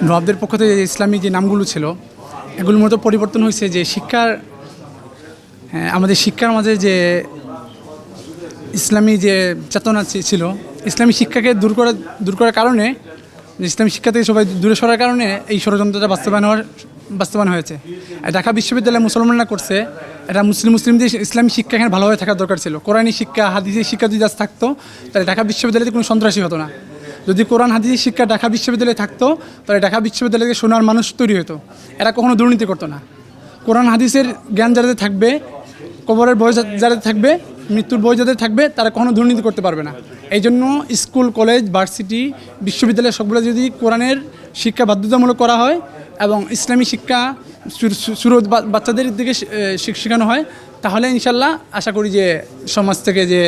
নবাবদের পক্ষ থেকে ইসলামী যে নামগুলো ছিল এগুলোর মতো পরিবর্তন হয়েছে যে শিক্ষার আমাদের শিক্ষার মাঝে যে ইসলামী যে চেতনা ছিল ইসলামী শিক্ষাকে দূর করার কারণে ইসলামী শিক্ষা থেকে সবাই দূরে সরার কারণে এই ষড়যন্ত্রটা বাস্তবায়ন হয়েছে। ঢাকা বিশ্ববিদ্যালয় মুসলমানরা করছে, এটা মুসলিমদের ইসলামী শিক্ষা এখানে ভালোভাবে থাকার দরকার ছিল। কোরআনী শিক্ষা হাদিসের শিক্ষা যদি আজ থাকতো তাহলে ঢাকা বিশ্ববিদ্যালয়ে কোনো সন্ত্রাসী হতো না। যদি কোরআন হাদিসের শিক্ষা ঢাকা বিশ্ববিদ্যালয়ে থাকতো তাহলে ঢাকা বিশ্ববিদ্যালয়ে সোনার মানুষ তৈরি হতো, এরা কখনো দুর্নীতি করতো না। কোরআন হাদিসের জ্ঞান যাদের থাকবে, কবরের বই যাদের থাকবে, মৃত্যুর বই যাদের থাকবে, তারা কখনো দুর্নীতি করতে পারবে না। এই জন্য স্কুল, কলেজ, ভার্সিটি, বিশ্ববিদ্যালয় সবগুলো যদি কোরআনের শিক্ষা বাধ্যতামূলক করা হয় এবং ইসলামী শিক্ষা শুরু বাচ্চাদের দিকে শেখানো হয়, তাহলে ইনশাল্লাহ আশা করি যে সমাজ থেকে যে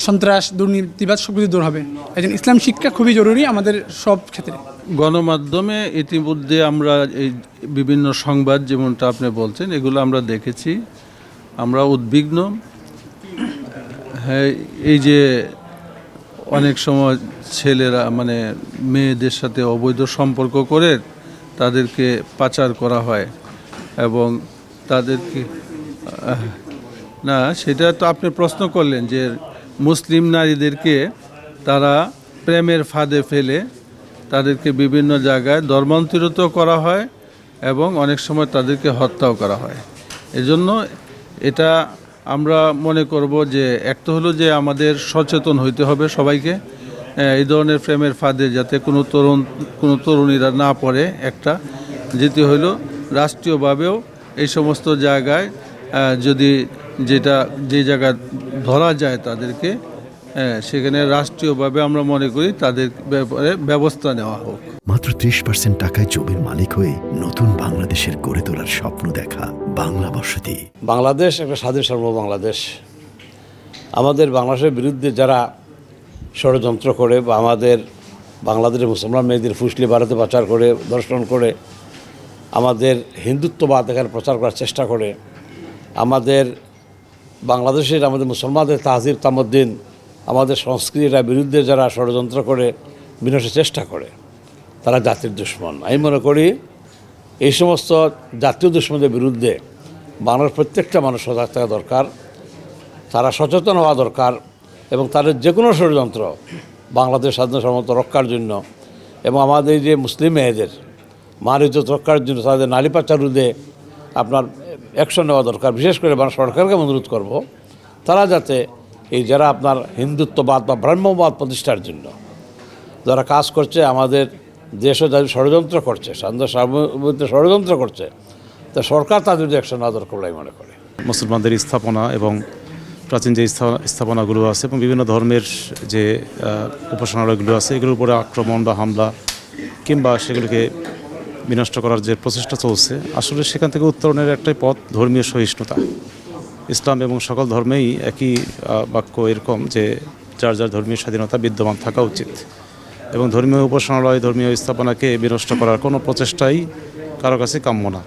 সন্ত্রাস, দুর্নীতিবাদ সব কিছু দূর হবে। এই জন্য ইসলাম শিক্ষা খুবই জরুরি আমাদের সব ক্ষেত্রে। গণমাধ্যমে ইতিমধ্যে আমরা এই বিভিন্ন সংবাদ যেমনটা আপনি বলছেন এগুলো আমরা দেখেছি, আমরা উদ্বিগ্ন। হ্যাঁ, এই যে অনেক সময় ছেলেরা মানে মেয়েদের সাথে অবৈধ সম্পর্ক করে তাদেরকে পাচার করা হয় এবং তাদেরকে না, সেটা তো আপনি প্রশ্ন করলেন যে মুসলিম নারীদেরকে তারা প্রেমের ফাঁদে ফেলে তাদেরকে বিভিন্ন জায়গায় ধর্মান্তরিত করা হয় এবং অনেক সময় তাদেরকে হত্যাও করা হয়। এজন্য এটা আমরা মনে করব যে একটা হলো যে আমাদের সচেতন হইতে হবে সবাইকে, এই ধরনের প্রেমের ফাঁদে যাতে কোনো তরুণীরা না পড়ে। একটা যেটি হইল রাষ্ট্রীয়ভাবেও এই সমস্ত জায়গায় যদি যে জায়গায় ধরা যায় তাদেরকে, সেখানে রাষ্ট্রীয়ভাবে আমরা মনে করি তাদের ব্যাপারে ব্যবস্থা নেওয়া হোক। মাত্র 30% টাকায় জমির মালিক হয়ে নতুন বাংলাদেশের গড়ে তোলার স্বপ্ন দেখা বাংলা বসতি। বাংলাদেশ একটা স্বাধীন সার্বভৌম বাংলাদেশ। আমাদের বাংলাদেশের বিরুদ্ধে যারা ষড়যন্ত্র করে বা আমাদের বাংলাদেশের মুসলমান মেয়েদের ফুসলি ভারতে পাচার করে, ধর্ষণ করে, আমাদের হিন্দুত্ববাদ এখানে প্রচার করার চেষ্টা করে, আমাদের আমাদের মুসলমানদের তাহজিব তামদ্দিন, আমাদের সংস্কৃতির বিরুদ্ধে যারা ষড়যন্ত্র করে বিনাশের চেষ্টা করে, তারা জাতির দুশ্মন। আমি মনে করি এই সমস্ত জাতীয় দুশ্মনদের বিরুদ্ধে বাংলার প্রত্যেকটা মানুষ সজাগ থাকা দরকার, তারা সচেতন হওয়া দরকার এবং তাদের যে কোনো ষড়যন্ত্র বাংলাদেশ স্বাধীনতা সার্বভৌমত্ব রক্ষার জন্য এবং আমাদের যে মুসলিম মেয়েদের মান ইজ্জত রক্ষার জন্য তাদের নারী পাচার রোধে আপনার অ্যাকশন নেওয়া দরকার। বিশেষ করে বাংলা সরকারকে অনুরোধ করব তারা যাতে এই যারা আপনার হিন্দুত্ববাদ বা ব্রাহ্মবাদ প্রতিষ্ঠার জন্য যারা কাজ করছে, আমাদের দেশও যারা ষড়যন্ত্র করছে, স্বাধীনতা সার্বভৌমত্ব ষড়যন্ত্র করছে, তা সরকার তাদের যদি অ্যাকশন নেওয়া দরকার বলে আমি মনে করি। মুসলমানদের স্থাপনা এবং প্রাচীন যে স্থাপনাগুলো আছে এবং বিভিন্ন ধর্মের যে উপাসনালয়গুলো আছে এগুলোর উপরে আক্রমণ বা হামলা কিংবা সেগুলোকে বিনষ্ট করার যে প্রচেষ্টা চলছে, আসলে সেখান থেকে উত্তরণের একটাই পথ ধর্মীয় সহিষ্ণুতা। ইসলাম এবং সকল ধর্মেই একই বাক্য এরকম যে যার যার ধর্মীয় স্বাধীনতা বিদ্যমান থাকা উচিত এবং ধর্মীয় উপাসনালয়, ধর্মীয় স্থাপনাকে বিনষ্ট করার কোনো প্রচেষ্টাই কারো কাছে কাম্য না।